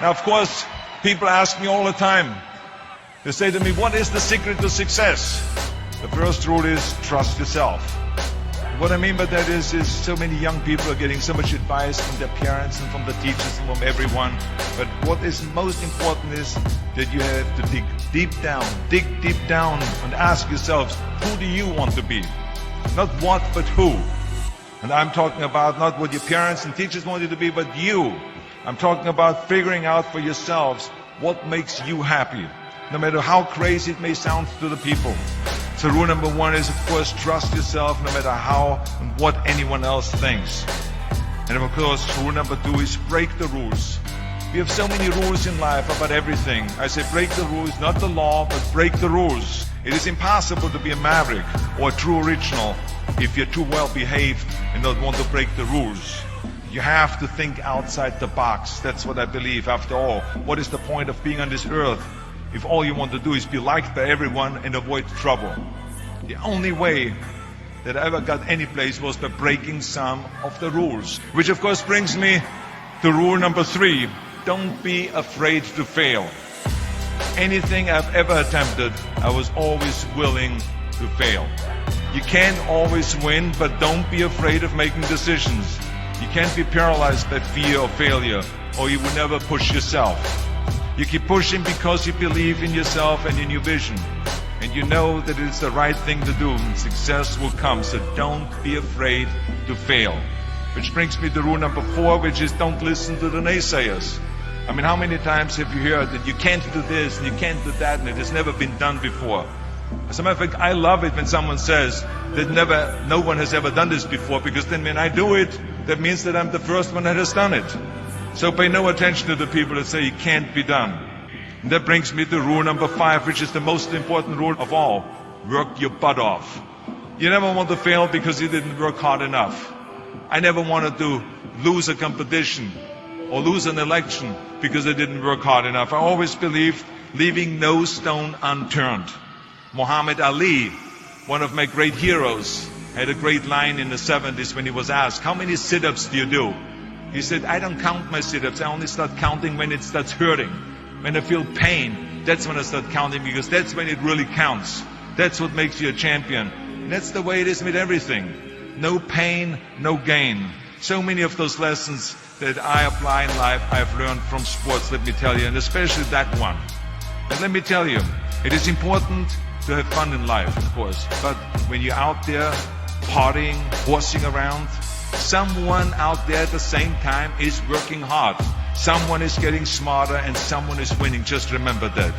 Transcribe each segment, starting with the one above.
Now, of course, people ask me all the time. They say to me, what is the secret to success? The first rule is trust yourself. What I mean by that is so many young people are getting so much advice from their parents and from the teachers and from everyone. But what is most important is that you have to dig deep down and ask yourselves, who do you want to be? Not what, but who. And I'm talking about not what your parents and teachers want you to be, but you. I'm talking about figuring out for yourselves what makes you happy, no matter how crazy it may sound to the people. So rule number one is, of course, trust yourself no matter how and what anyone else thinks. And of course, rule number two is break the rules. We have so many rules in life about everything. I say break the rules, not the law, but break the rules. It is impossible to be a maverick or a true original if you're too well behaved and don't want to break the rules. You have to think outside the box. That's what I believe. After all, what is the point of being on this earth if all you want to do is be liked by everyone and avoid trouble? The only way that I ever got any place was by breaking some of the rules. Which of course brings me to rule number three. Don't be afraid to fail. Anything I've ever attempted, I was always willing to fail. You can't always win, but don't be afraid of making decisions. You can't be paralyzed by fear of failure, or you will never push yourself. You keep pushing because you believe in yourself and in your vision. And you know that it's the right thing to do, and success will come. So don't be afraid to fail. Which brings me to rule number four, which is don't listen to the naysayers. I mean, how many times have you heard that you can't do this and you can't do that and it has never been done before? As a matter of fact, I love it when someone says that no one has ever done this before, because then when I do it, that means that I'm the first one that has done it. So pay no attention to the people that say it can't be done. And that brings me to rule number five, which is the most important rule of all. Work your butt off. You never want to fail because you didn't work hard enough. I never wanted to lose a competition or lose an election because I didn't work hard enough. I always believed leaving no stone unturned. Muhammad Ali, one of my great heroes, had a great line in the 70s when he was asked, how many sit-ups do you do? He said, I don't count my sit-ups. I only start counting when it starts hurting. When I feel pain, that's when I start counting, because that's when it really counts. That's what makes you a champion. And that's the way it is with everything. No pain, no gain. So many of those lessons that I apply in life, I've learned from sports, let me tell you, and especially that one. And let me tell you, it is important to have fun in life, of course, but when you're out there partying, horsing around, someone out there at the same time is working hard. Someone is getting smarter and someone is winning. Just remember that.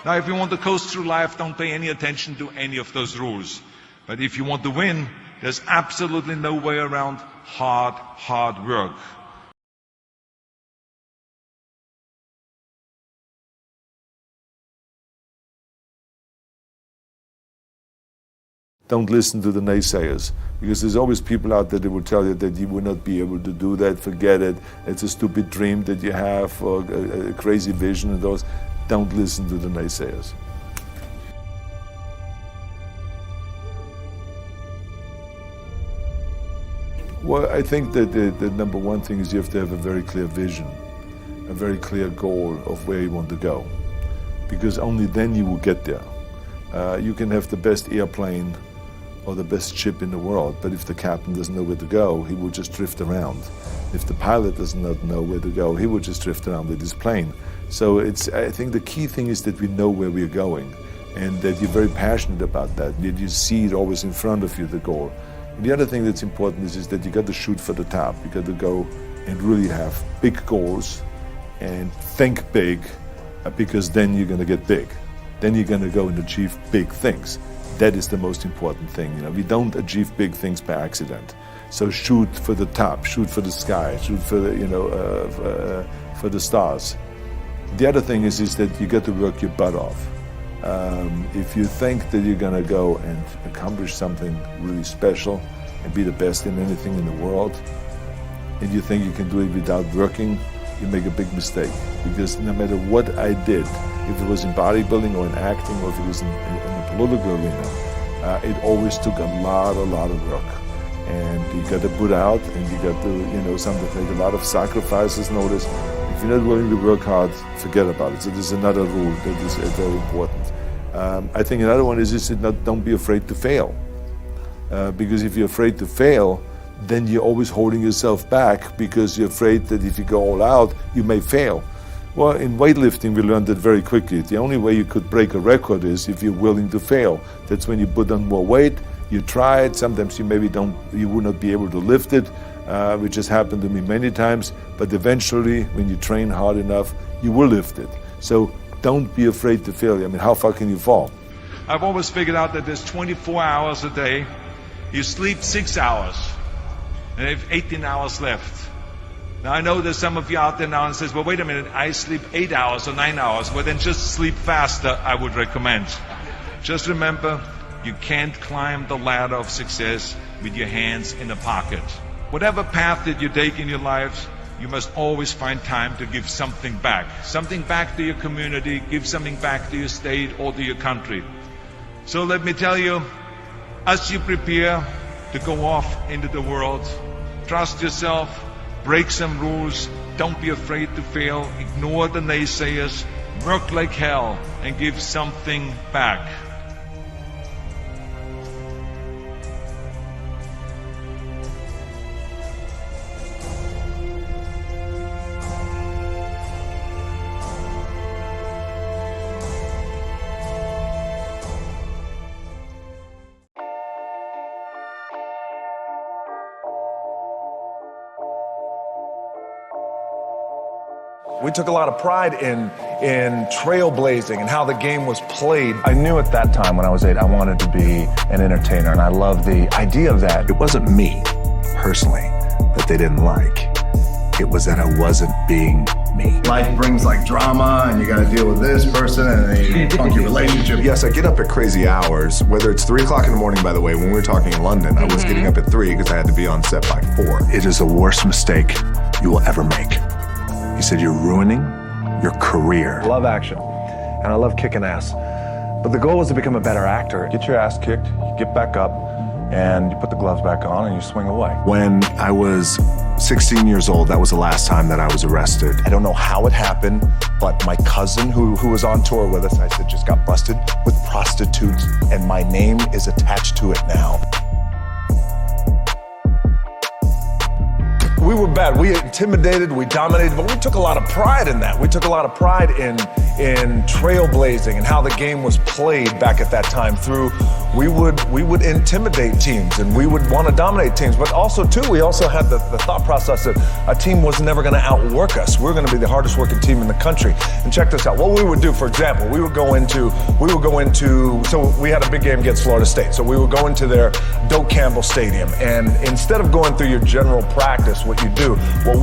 Now, if you want to coast through life, don't pay any attention to any of those rules. But if you want to win, there's absolutely no way around hard work. Don't listen to the naysayers, because there's always people out there that will tell you that you will not be able to do that, forget it, it's a stupid dream that you have, or a crazy vision and those. Don't listen to the naysayers. Well, I think that the number one thing is you have to have a very clear vision, a very clear goal of where you want to go, because only then you will get there. You can have the best airplane or the best ship in the world, but if the captain doesn't know where to go, he will just drift around. If the pilot does not know where to go, he will just drift around with his plane. So I think the key thing is that we know where we're going, and that you're very passionate about that. You see it always in front of you, the goal. And the other thing that's important is that you got to shoot for the top. You got to go and really have big goals and think big, because then you're going to get big. Then you're going to go and achieve big things. That is the most important thing. You know, we don't achieve big things by accident. So shoot for the top, shoot for the sky, shoot for the, for the stars. The other thing is that you got to work your butt off. If you think that you're going to go and accomplish something really special and be the best in anything in the world, and you think you can do it without working, you make a big mistake. Because no matter what I did, if it was in bodybuilding or in acting or if it was in the political arena, it always took a lot of work. And you got to put out, and you got to, something like a lot of sacrifices. Notice, If you're not willing to work hard, forget about it. So there's another rule that is very important. I think another one is just don't be afraid to fail. Because if you're afraid to fail, then you're always holding yourself back because you're afraid that if you go all out, you may fail. Well, in weightlifting, we learned that very quickly. The only way you could break a record is if you're willing to fail. That's when you put on more weight, you try it, sometimes you will not be able to lift it, which has happened to me many times, but eventually, when you train hard enough, you will lift it. So don't be afraid to fail. I mean, how far can you fall? I've always figured out that there's 24 hours a day. You sleep 6 hours, and you have 18 hours left. Now I know there's some of you out there now and says, well, wait a minute, I sleep 8 hours or 9 hours. Well, then just sleep faster, I would recommend. Just remember, you can't climb the ladder of success with your hands in a pocket. Whatever path that you take in your lives, you must always find time to give something back. Something back to your community, give something back to your state or to your country. So let me tell you, as you prepare to go off into the world, trust yourself, break some rules, don't be afraid to fail, ignore the naysayers, work like hell, and give something back. We took a lot of pride in trailblazing and how the game was played. I knew at that time when I was 8, I wanted to be an entertainer, and I loved the idea of that. It wasn't me, personally, that they didn't like. It was that I wasn't being me. Life brings like drama, and you gotta deal with this person and a funky relationship. Yes, I get up at crazy hours, whether it's 3 o'clock in the morning, by the way. When we were talking in London, I was getting up at 3 because I had to be on set by 4. It is the worst mistake you will ever make. He said, you're ruining your career. I love action, and I love kicking ass. But the goal was to become a better actor. Get your ass kicked, you get back up, and you put the gloves back on and you swing away. When I was 16 years old, that was the last time that I was arrested. I don't know how it happened, but my cousin who was on tour with us, I said, just got busted with prostitutes, and my name is attached to it now. We were bad. We intimidated, we dominated, but we took a lot of pride in that. We took a lot of pride in trailblazing and how the game was played back at that time through. We would intimidate teams and we would want to dominate teams, but also too, we also had the thought process that a team was never going to outwork us. We were going to be the hardest working team in the country. And check this out. What we would do, for example, we would go into, so we had a big game against Florida State. So we would go into their Doak Campbell Stadium, and instead of going through your general practice, what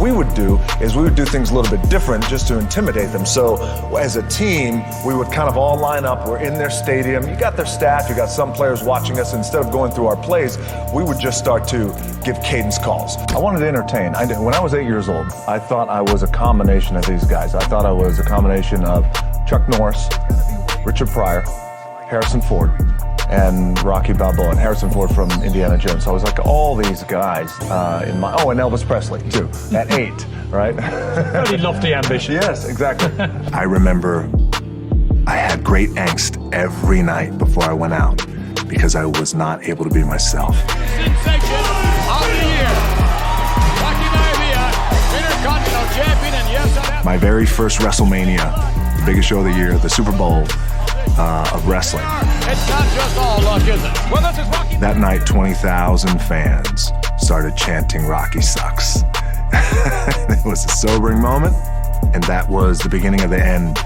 we would do is we would do things a little bit different just to intimidate them. So as a team, we would kind of all line up. We're in their stadium. You got their staff, you got some players watching us. Instead of going through our plays, we would just start to give cadence calls. I wanted to entertain. When I was 8 years old, I thought I was a combination of these guys. I thought I was a combination of Chuck Norris, Richard Pryor, Harrison Ford, and Rocky Balboa, and Harrison Ford from Indiana Jones. So I was like all these guys and Elvis Presley too, at 8, right? Pretty lofty ambition. Yes, exactly. I remember I had great angst every night before I went out because I was not able to be myself. Sensation of the year. Rocky Maivia, Intercontinental Champion, and yes, my very first WrestleMania, the biggest show of the year, the Super Bowl of wrestling. it's not just all luck, is it? Well, this is Rocky. That night, 20,000 fans started chanting "Rocky sucks." It was a sobering moment, and that was the beginning of the end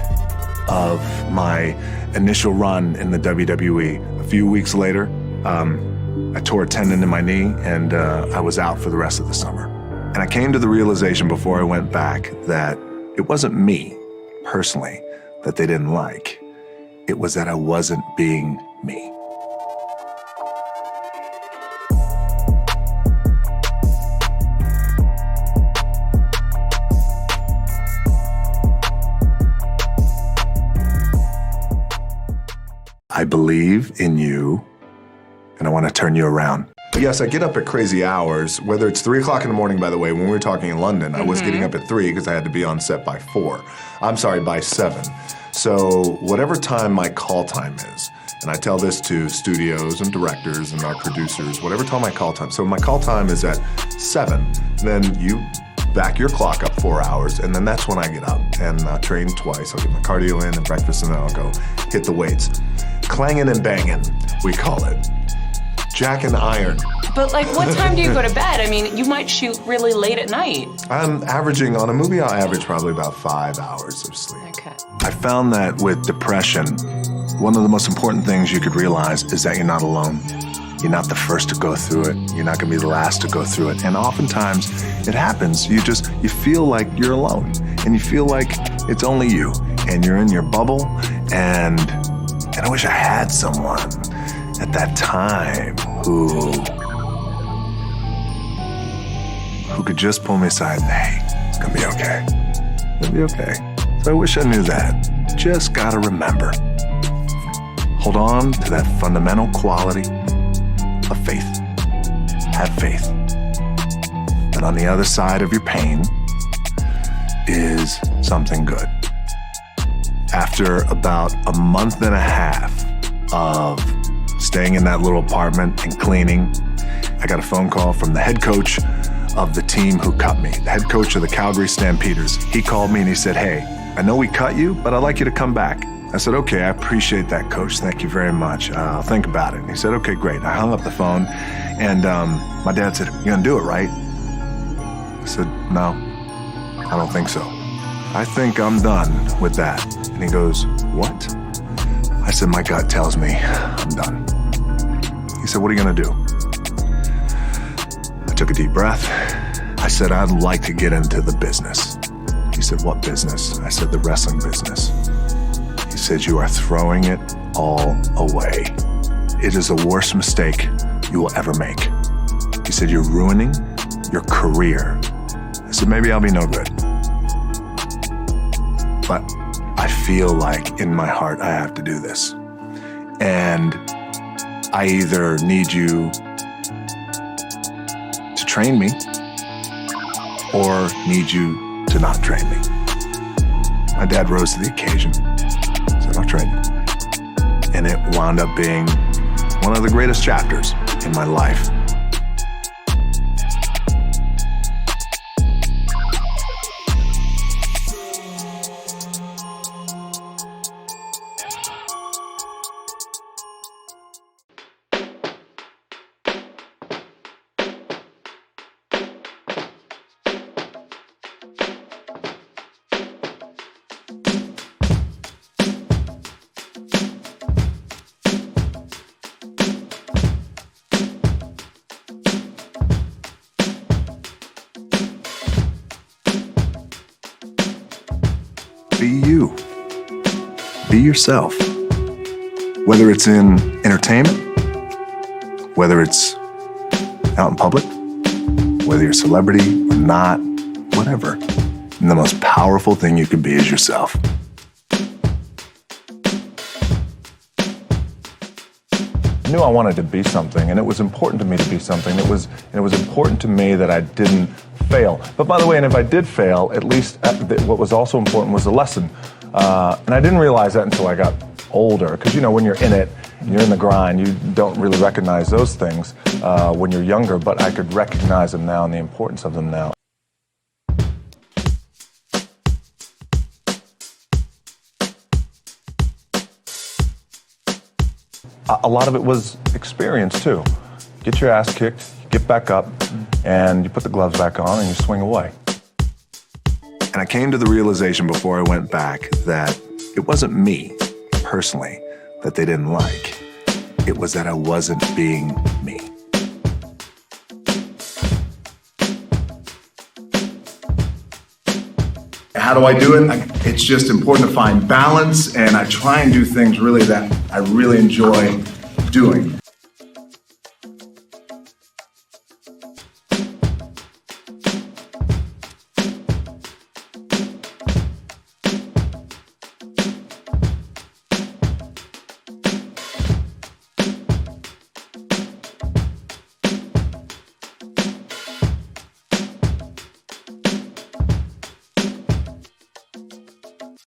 of my initial run in the WWE. A few weeks later, I tore a tendon in my knee, and I was out for the rest of the summer. And I came to the realization before I went back that it wasn't me, personally, that they didn't like. It was that I wasn't being me. I believe in you, and I want to turn you around. Yes, I get up at crazy hours, whether it's 3 o'clock in the morning, by the way. When we were talking in London, I was getting up at 3 because I had to be on set by 7. So whatever time my call time is, and I tell this to studios and directors and our producers, whatever time my call time. So my call time is at 7, then you back your clock up 4 hours, and then that's when I get up and train twice. I'll get my cardio in and breakfast, and then I'll go hit the weights. Clanging and banging, we call it. Jack and iron. But like, what time do you go to bed? I mean, you might shoot really late at night. I'm averaging, on a movie, I'll average probably about 5 hours of sleep. Okay. I found that with depression, one of the most important things you could realize is that you're not alone. You're not the first to go through it. You're not gonna be the last to go through it. And oftentimes it happens. You feel like you're alone, and you feel like it's only you, and you're in your bubble, and I wish I had someone at that time who could just pull me aside and, hey, it's gonna be okay. It's gonna be okay. So I wish I knew that. Just gotta remember. Hold on to that fundamental quality of faith. Have faith that on the other side of your pain is something good. After about a month and a half of staying in that little apartment and cleaning, I got a phone call from the head coach of the team who cut me, the head coach of the Calgary Stampeders. He called me and he said, hey, I know we cut you, but I'd like you to come back. I said, okay, I appreciate that, coach. Thank you very much. I'll think about it. And he said, okay, great. I hung up the phone, and my dad said, you're gonna do it, right? I said, no, I don't think so. I think I'm done with that. And he goes, what? I said, my gut tells me I'm done. He said, what are you gonna do? I took a deep breath. I said, I'd like to get into the business. He said, what business? I said, the wrestling business. He said, you are throwing it all away. It is the worst mistake you will ever make. He said, you're ruining your career. I said, maybe I'll be no good. But I feel like in my heart I have to do this. And I either need you to train me or need you to not train me. My dad rose to the occasion. Said, I'll train you. And it wound up being one of the greatest chapters in my life. Be you. Be yourself. Whether it's in entertainment, whether it's out in public, whether you're a celebrity or not, whatever. And the most powerful thing you can be is yourself. I knew I wanted to be something, and it was important to me to be something. It was important to me that I didn't fail. But by the way, and if I did fail, at least what was also important was the lesson. And I didn't realize that until I got older, because you know, when you're in it, you're in the grind, you don't really recognize those things when you're younger, but I could recognize them now and the importance of them now. A lot of it was experience too. Get your ass kicked, get back up, and you put the gloves back on and you swing away. And I came to the realization before I went back that it wasn't me, personally, that they didn't like. It was that I wasn't being me. How do I do it? It's just important to find balance, and I try and do things really that I really enjoy doing.